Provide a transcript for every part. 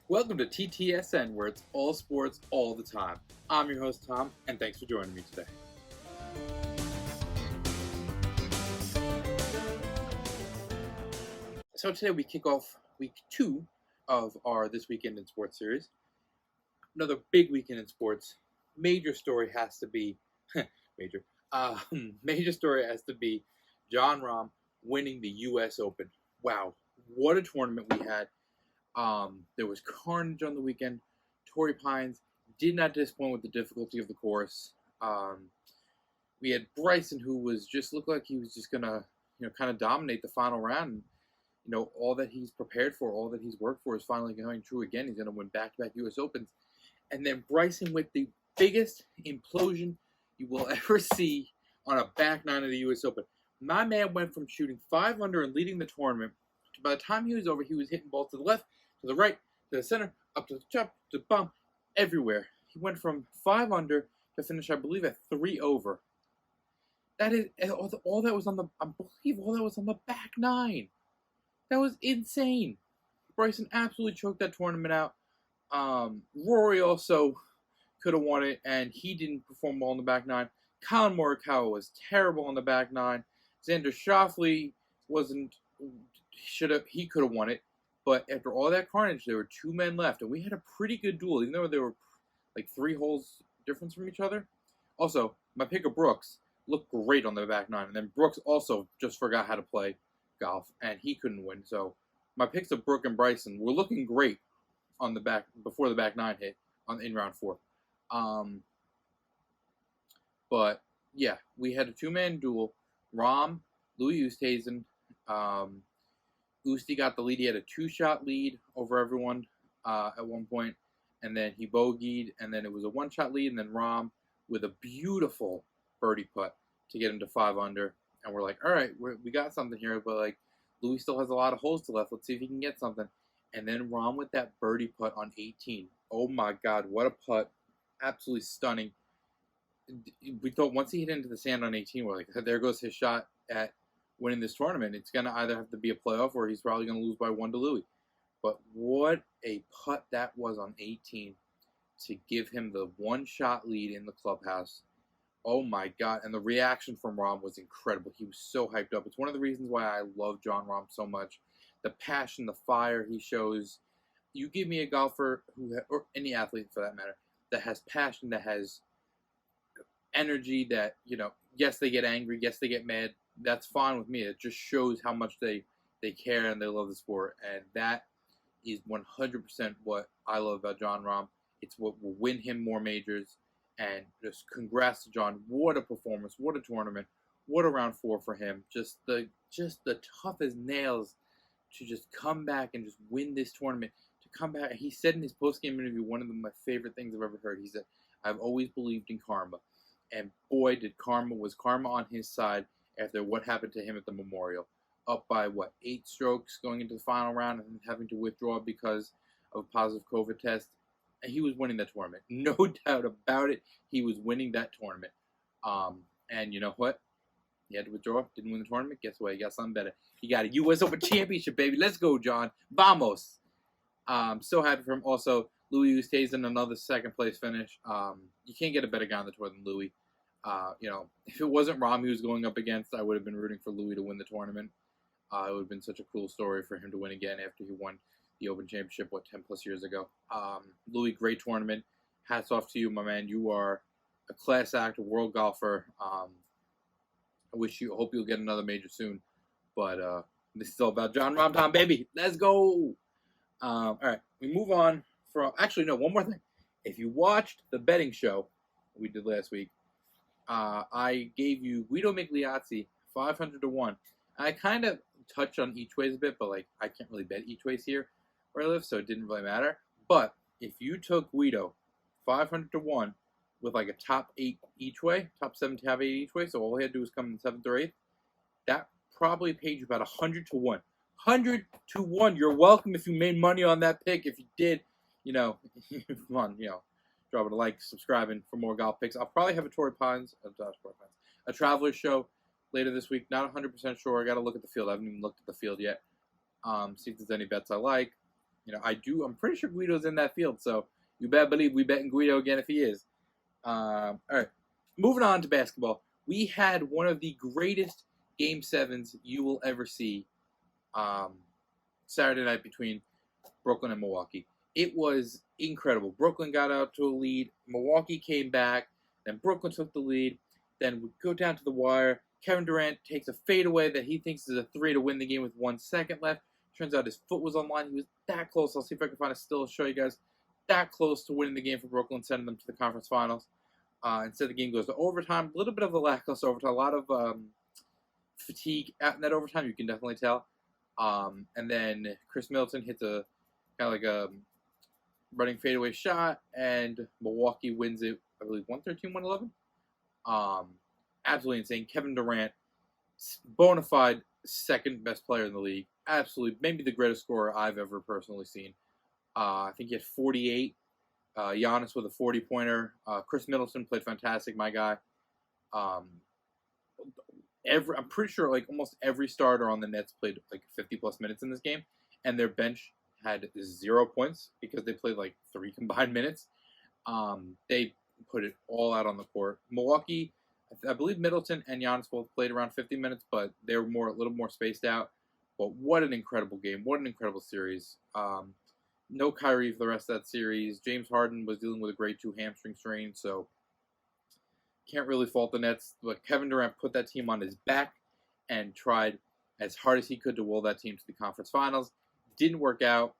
Welcome to TTSN, where it's all sports all the time. I'm your host, Tom, and thanks for joining me today. So today we kick off week 2 of our This Weekend in Sports series. Another big weekend in sports. Major story has to be major story has to be Jon Rahm winning the U.S. Open. Wow, what a tournament we had. There was carnage on the weekend. Torrey Pines did not disappoint with the difficulty of the course. We had Bryson, who was just looked like he was just gonna, kind of dominate the final round. And, all that he's prepared for, all that he's worked for, is finally going true again. He's gonna win back-to-back U.S. Opens, and then Bryson with the biggest implosion you will ever see on a back nine of the U.S. Open. My man went from shooting 5 under and leading the tournament to, by the time he was over, he was hitting balls to the left, to the right, to the center, up to the top, to the bottom, everywhere. He went from 5 under to finish, I believe, at 3 over. That is all that was on the. I believe all that was on the back nine. That was insane. Bryson absolutely choked that tournament out. Rory also could have won it, and he didn't perform well on the back nine. Colin Morikawa was terrible on the back nine. Xander Schauffele he could have won it, but after all that carnage, there were 2 men left, and we had a pretty good duel, even though there were like 3 holes difference from each other. Also, my pick of Brooks looked great on the back nine, and then Brooks also just forgot how to play golf, and he couldn't win. So my picks of Brooke and Bryson were looking great on the back before the back nine hit in round 4. But yeah, we had a 2-man duel. Rahm, Louis Oosthuizen. Oosty got the lead. He had a 2-shot lead over everyone at one point, and then he bogeyed, and then it was a 1-shot lead, and then Rahm with a beautiful birdie putt to get him to 5 under. And we're like, all right, we got something here, but like Louis still has a lot of holes to left. Let's see if he can get something. And then Rahm with that birdie putt on 18. Oh my God, what a putt! Absolutely stunning. We thought once he hit into the sand on 18, we're like, there goes his shot at winning this tournament. It's gonna either have to be a playoff or he's probably gonna lose by 1 to Louis. But what a putt that was on 18 to give him the 1-shot lead in the clubhouse. Oh my God. And the reaction from Rahm was incredible. He was so hyped up. It's one of the reasons why I love Jon Rahm so much. The passion, the fire he shows. You give me a golfer or any athlete for that matter, that has passion, that has energy, that, yes, they get angry, yes, they get mad. That's fine with me. It just shows how much they care and they love the sport. And that is 100% what I love about Jon Rahm. It's what will win him more majors. And just congrats to Jon. What a performance. What a tournament. What a round 4 for him. Just the tough as nails to just come back and just win this tournament. To come back. He said in his post-game interview, one of my favorite things I've ever heard. He said, I've always believed in karma. And boy, was karma on his side after what happened to him at the Memorial. Up by, 8 strokes going into the final round and having to withdraw because of a positive COVID test. And he was winning that tournament. No doubt about it. He was winning that tournament. And you know what? He had to withdraw. Didn't win the tournament. Guess what? He got something better. He got a U.S. Open championship, baby. Let's go, Jon. Vamos. So happy for him. Also, Louis Oosthuizen, another second-place finish. You can't get a better guy on the tour than Louis. If it wasn't Rahm he was going up against, I would have been rooting for Louis to win the tournament. It would have been such a cool story for him to win again after he won the Open Championship, 10+ years ago. Louis, great tournament. Hats off to you, my man. You are a class act, a world golfer. I hope you'll get another major soon. But this is all about Jon Rahm time, baby. Let's go. All right, we move on from. Actually, no, one more thing. If you watched the betting show we did last week, I gave you Guido Migliozzi 500 to 1. I kind of touched on each ways a bit, but I can't really bet each ways here where I live, so it didn't really matter. But if you took Guido 500 to 1 with a top 8 each way, top 7, top 8 each way, so all he had to do was come in 7th or 8th, that probably paid you about 100 to 1. 100 to 1. You're welcome if you made money on that pick. If you did, come on, drop it a like, subscribing for more golf picks. I'll probably have a Travelers show later this week. Not 100% sure. I got to look at the field. I haven't even looked at the field yet. See if there's any bets I like. I'm pretty sure Guido's in that field, so you better believe we betting Guido again if he is. All right, moving on to basketball. We had one of the greatest Game 7s you will ever see Saturday night between Brooklyn and Milwaukee. It was incredible. Brooklyn got out to a lead. Milwaukee came back. Then Brooklyn took the lead. Then we go down to the wire. Kevin Durant takes a fadeaway that he thinks is a three to win the game with 1 second left. Turns out his foot was on line. He was that close. I'll see if I can find a still to show you guys. That close to winning the game for Brooklyn, sending them to the conference finals. Instead, the game goes to overtime. A little bit of a lackluster overtime. A lot of fatigue in that overtime. You can definitely tell. And then Chris Middleton hits a kind of like a running fadeaway shot, and Milwaukee wins it, I believe, 113, 111. Absolutely insane. Kevin Durant, bona fide second best player in the league. Absolutely, maybe the greatest scorer I've ever personally seen. I think he had 48. Giannis with a 40-pointer. Chris Middleton played fantastic, my guy. I'm pretty sure like almost every starter on the Nets played like 50-plus minutes in this game, and their bench had 0 points because they played like 3 combined minutes. They put it all out on the court. Milwaukee, I believe Middleton and Giannis both played around 50 minutes, but they were a little more spaced out. But what an incredible game. What an incredible series. No Kyrie for the rest of that series. James Harden was dealing with a grade 2 hamstring strain, so can't really fault the Nets. But Kevin Durant put that team on his back and tried as hard as he could to will that team to the conference finals. Didn't work out.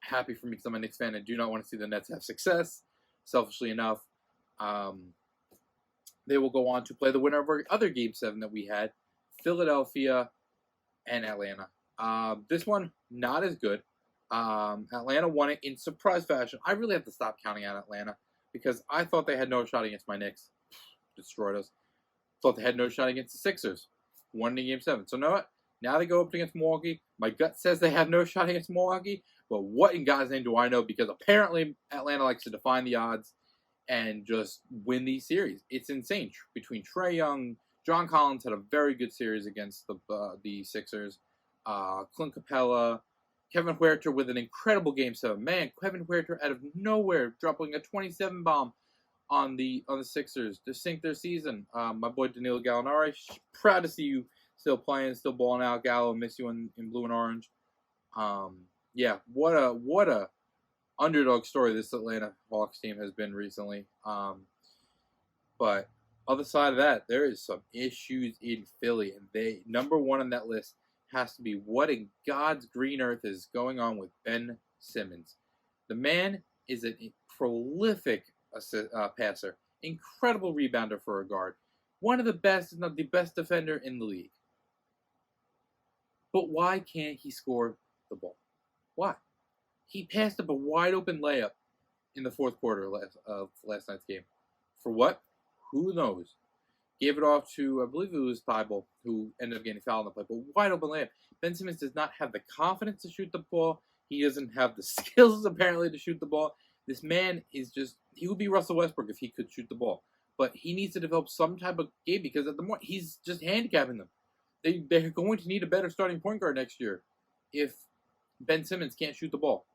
Happy for me because I'm a Knicks fan and do not want to see the Nets have success. Selfishly enough, they will go on to play the winner of our other Game 7 that we had, Philadelphia and Atlanta. This one, not as good. Atlanta won it in surprise fashion. I really have to stop counting out Atlanta because I thought they had no shot against my Knicks. Destroyed us. Thought they had no shot against the Sixers. Won in Game 7. So, you know what? Now they go up against Milwaukee. My gut says they have no shot against Milwaukee. But what in God's name do I know? Because apparently Atlanta likes to define the odds and just win these series. It's insane. Between Trae Young, John Collins had a very good series against the Sixers. Clint Capella, Kevin Huerter with an incredible Game 7. Man, Kevin Huerter out of nowhere dropping a 27 bomb on the Sixers to sink their season. My boy Danilo Gallinari, proud to see you still playing, still balling out. Gallo, miss you in blue and orange. Yeah, what a underdog story this Atlanta Hawks team has been recently. But other side of that, there is some issues in Philly, and they number one on that list has to be what in God's green earth is going on with Ben Simmons. The man is a prolific passer, incredible rebounder for a guard, one of the best, if not the best defender in the league. But why can't he score the ball? Why? He passed up a wide open layup in the fourth quarter of last night's game. For what? Who knows? Gave it off to, I believe it was Thibault, who ended up getting fouled on the play. But wide open layup. Ben Simmons does not have the confidence to shoot the ball. He doesn't have the skills, apparently, to shoot the ball. This man is just, he would be Russell Westbrook if he could shoot the ball. But he needs to develop some type of game because at the moment, he's just handicapping them. They're going to need a better starting point guard next year if Ben Simmons can't shoot the ball.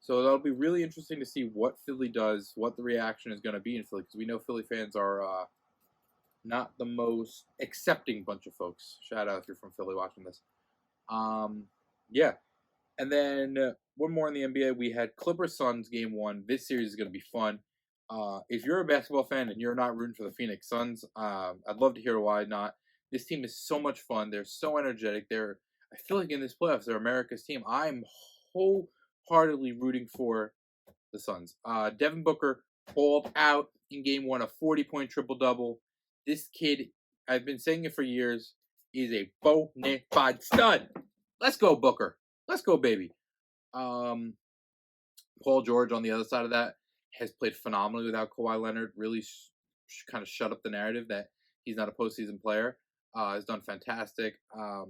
So that'll be really interesting to see what Philly does, what the reaction is going to be in Philly, because we know Philly fans are not the most accepting bunch of folks. Shout out if you're from Philly watching this. Yeah. And then one more in the NBA, we had Clippers Suns game 1. This series is going to be fun. If you're a basketball fan and you're not rooting for the Phoenix Suns, I'd love to hear why not. This team is so much fun. They're so energetic. I feel like in this playoffs, they're America's team. I'm wholeheartedly rooting for the Suns. Devin Booker balled out in game 1, a 40-point triple-double. This kid, I've been saying it for years, is a bona fide stud. Let's go, Booker. Let's go, baby. Paul George on the other side of that has played phenomenally without Kawhi Leonard. Really kind of shut up the narrative that he's not a postseason player. Has done fantastic.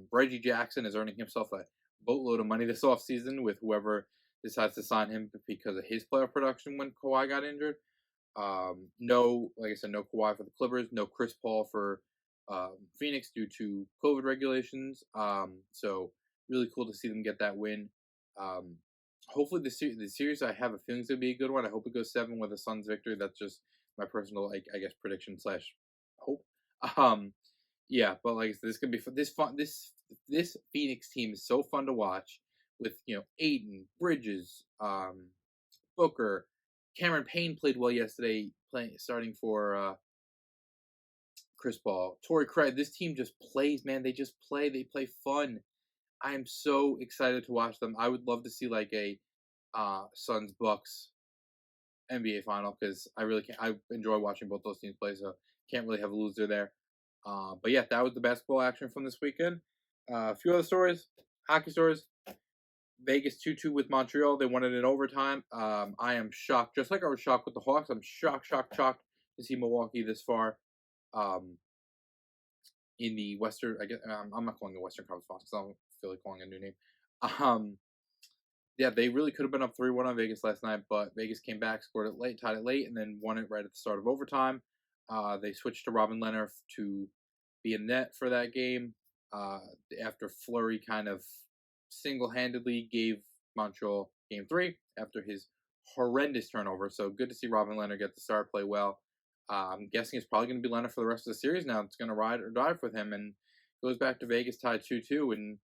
Reggie Jackson is earning himself a boatload of money this offseason with whoever decides to sign him because of his playoff production when Kawhi got injured. No Kawhi for the Clippers. No Chris Paul for Phoenix due to COVID regulations. So really cool to see them get that win. hopefully the series I have a feeling is gonna be a good one. I hope it goes 7 with a Suns victory. That's just my personal, I guess, prediction slash hope. Um, yeah, but like I said, this could be fun. This Phoenix team is so fun to watch with Aiden, Bridges, Booker, Cameron Payne played well yesterday, playing starting for Chris Paul, Torrey Craig. This team just plays, man. They just play. They play fun. I am so excited to watch them. I would love to see like a Suns Bucks NBA final because I really can't. I enjoy watching both those teams play, so can't really have a loser there. But yeah, that was the basketball action from this weekend. A few other stories, hockey stories. Vegas 2-2 with Montreal. They won it in overtime. I am shocked, just like I was shocked with the Hawks. I'm shocked to see Milwaukee this far um, in the Western. I guess I'm not calling it Western Conference Finals because I don't feel like calling a new name. Um, yeah, they really could have been up 3-1 on Vegas last night, but Vegas came back, scored it late, tied it late, and then won it right at the start of overtime. They switched to Robin Leonard to be in net for that game uh, after Fleury kind of single-handedly gave Montreal Game 3 after his horrendous turnover. So good to see Robin Leonard get the start, play well. I'm guessing it's probably going to be Leonard for the rest of the series now. It's going to ride or die with him, and goes back to Vegas tied 2-2, and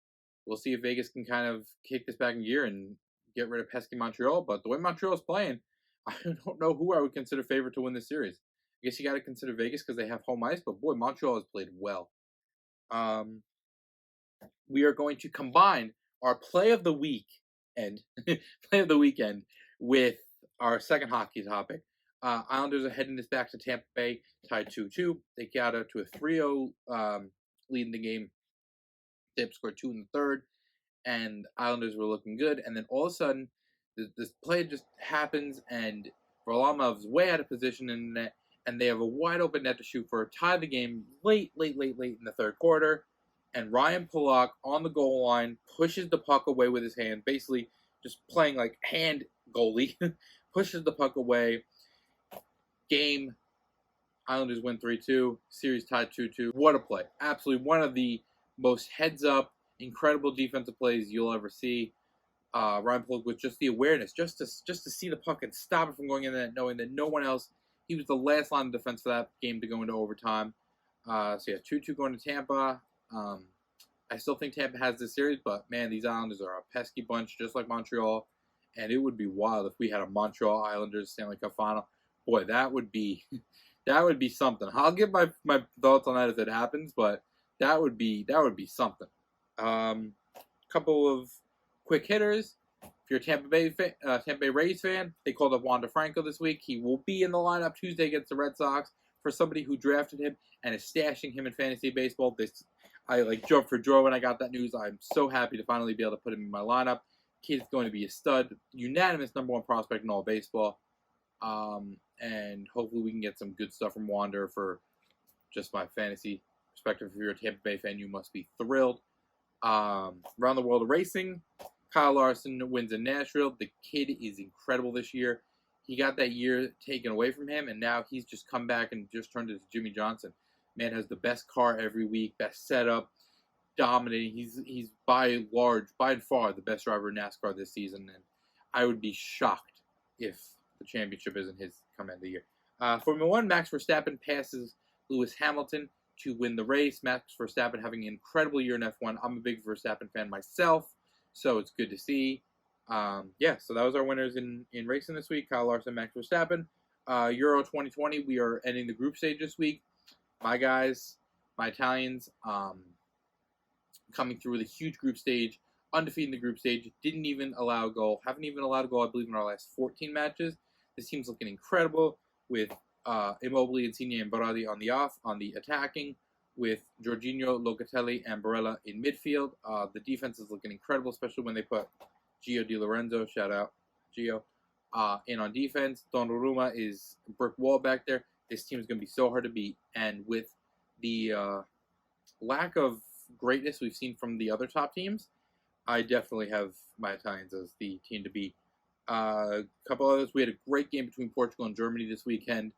we'll see if Vegas can kind of kick this back in gear and get rid of pesky Montreal. But the way Montreal's playing, I don't know who I would consider favorite to win this series. I guess you got to consider Vegas because they have home ice, but boy, Montreal has played well. We are going to combine our play of the week and play of the weekend with our second hockey topic. Islanders are heading this back to Tampa Bay, tied 2-2. They got out to a 3-0 lead in the game. They scored 2 in the third, and Islanders were looking good. And then all of a sudden, this play just happens, and Varlamov's way out of position in the net, and they have a wide open net to shoot for, tie the game late in the third quarter. And Ryan Pulock on the goal line pushes the puck away with his hand, basically just playing like hand goalie, pushes the puck away. Game, Islanders win 3-2, series tied 2-2. What a play. Absolutely one of the most heads-up, incredible defensive plays you'll ever see. Ryan Pulock with just the awareness, just to see the puck and stop it from going in there, knowing that no one else, he was the last line of defense for that game to go into overtime. So yeah, 2-2 going to Tampa. I still think Tampa has this series, but man, these Islanders are a pesky bunch, just like Montreal. And it would be wild if we had a Montreal Islanders Stanley Cup final. Boy, that would be something. I'll give my thoughts on that if it happens, but that would be something. Couple of quick hitters. If you're a Tampa Bay Rays fan, they called up Wander Franco this week. He will be in the lineup Tuesday against the Red Sox. For somebody who drafted him and is stashing him in fantasy baseball, I like jumped for joy when I got that news. I'm so happy to finally be able to put him in my lineup. Kid's going to be a stud, unanimous #1 prospect in all baseball. And hopefully we can get some good stuff from Wander for just my fantasy perspective. If you're a Tampa Bay fan, you must be thrilled. Around the world of racing, Kyle Larson wins in Nashville. The kid is incredible this year. He got that year taken away from him, and now he's just come back and just turned into Jimmy Johnson. Man has the best car every week, best setup, dominating. He's by and far the best driver in NASCAR this season, and I would be shocked if the championship isn't his come end of the year. Formula One, Max Verstappen passes Lewis Hamilton to win the race. Max Verstappen having an incredible year in F1. I'm a big Verstappen fan myself, so it's good to see. So that was our winners in racing this week. Kyle Larson, Max Verstappen. Euro 2020, we are ending the group stage this week. My guys, my Italians, coming through with a huge group stage, undefeated in the group stage, didn't even allow a goal, haven't even allowed a goal, I believe, in our last 14 matches. This team's looking incredible with Immobile, Insigne, and Berardi on the attacking, with Jorginho, Locatelli, and Barella in midfield. The defense is looking incredible, especially when they put Gio Di Lorenzo, shout out Gio, in on defense. Donnarumma is a brick wall back there. This team is going to be so hard to beat. And with the lack of greatness we've seen from the other top teams, I definitely have my Italians as the team to beat. A couple others. We had a great game between Portugal and Germany this weekend.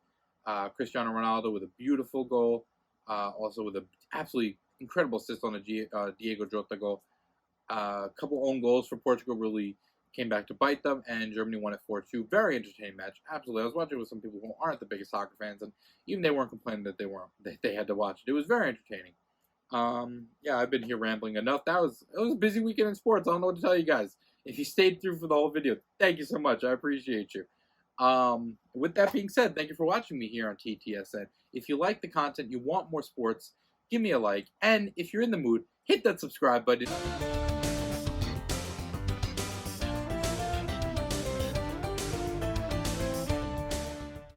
Cristiano Ronaldo with a beautiful goal. Also with an absolutely incredible assist on a Diego Jota goal. A couple own goals for Portugal, really came back to bite them, and Germany won it 4-2. Very entertaining match. Absolutely. I was watching with some people who aren't the biggest soccer fans, and even they weren't complaining that they had to watch it. It was very entertaining. Yeah, I've been here rambling enough. It was a busy weekend in sports. I don't know what to tell you guys. If you stayed through for the whole video, thank you so much. I appreciate you. With that being said, thank you for watching me here on TTSN. If you like the content, you want more sports, give me a like, and if you're in the mood, hit that subscribe button.